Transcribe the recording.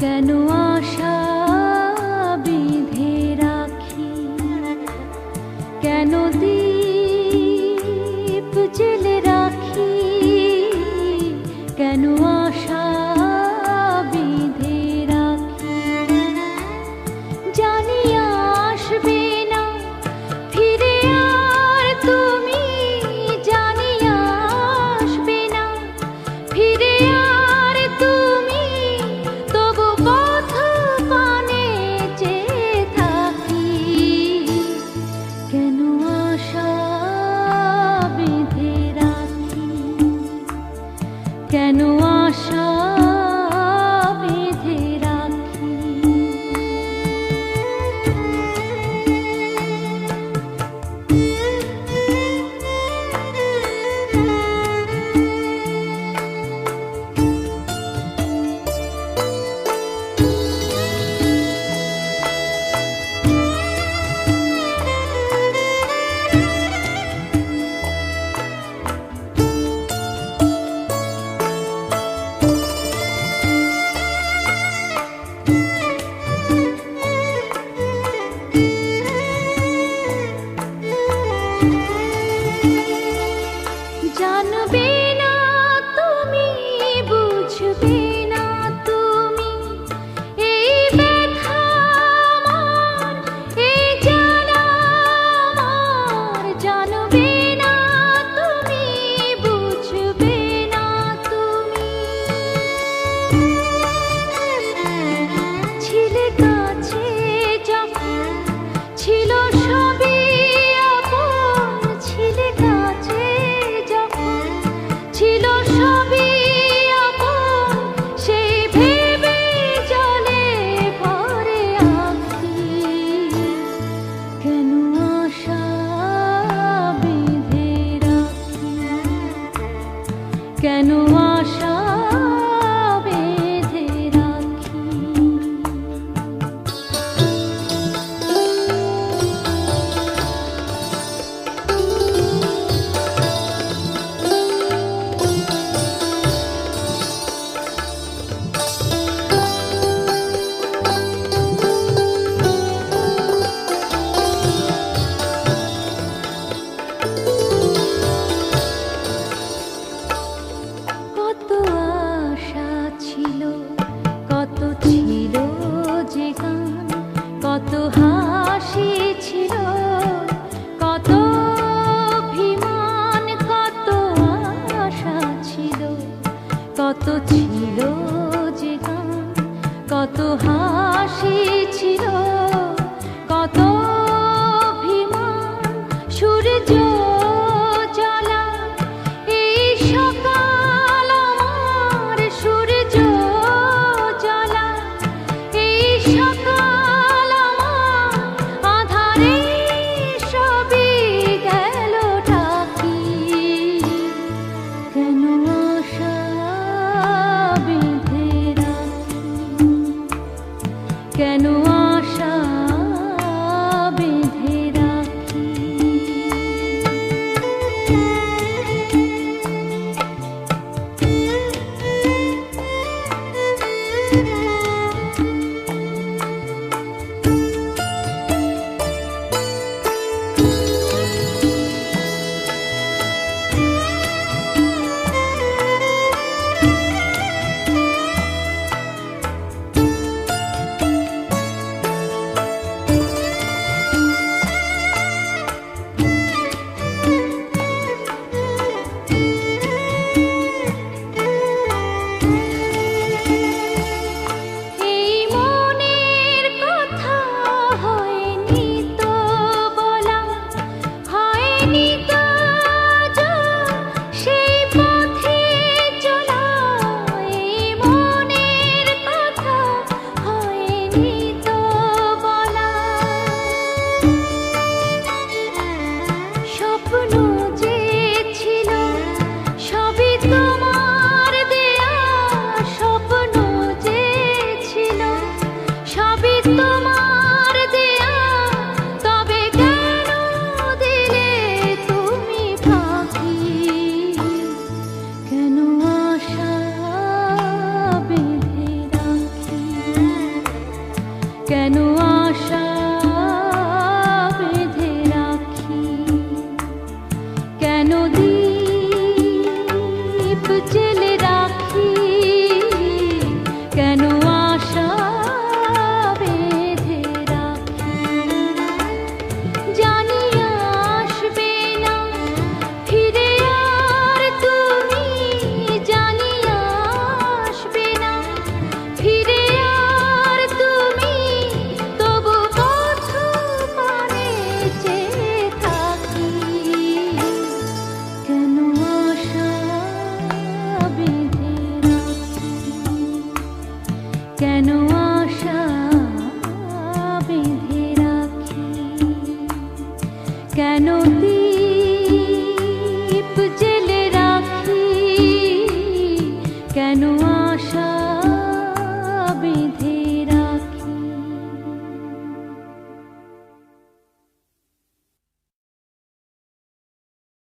কেন আশা বেঁধে রাখি, কেন দীপ জেলে রাখি, কেন আশা বেঁধে রাখি। জানি আসবে না ফিরে আর তুমি, জানি আসবে না ফিরে আর তুমি, তবু পথ পানে চেয়ে থাকি। কেন আশা বেঁধে রাখি, কেন আশা বেঁধে রাখি। জানবে না তুমি, বুঝবে না তুমি, এই ব্যথা আমার, এই জ্বালা আমার। জানবে না তুমি, বুঝবে না তুমি, ছিলে কাছে যখন ছিল সবই আপন, ছিলে কাছে ছিল সবই আপন, সেই ভেবে জলে ভরে আঁখি। কেন আশা বেঁধে রাখি, কেন আশা বেঁধে রাখি। কত আশা ছিল, কত ছিল যে গান, কত হাসি ছিল, কত অভিমান, কত আশা ছিল, কত ছিল যে গান, কত হাসি ছিল, কত অভিমান। সূর্য জ্বলা এই সকাল আমার, সূর্য জ্বলা এই সকাল আমার, আঁধারে সবই গেল ঢাকি। কেন আশা বেঁধে রাখি, কেন আশা কেন আশা বেঁধে রাখি, কেন দীপ জেলে রাখি, কেন আশা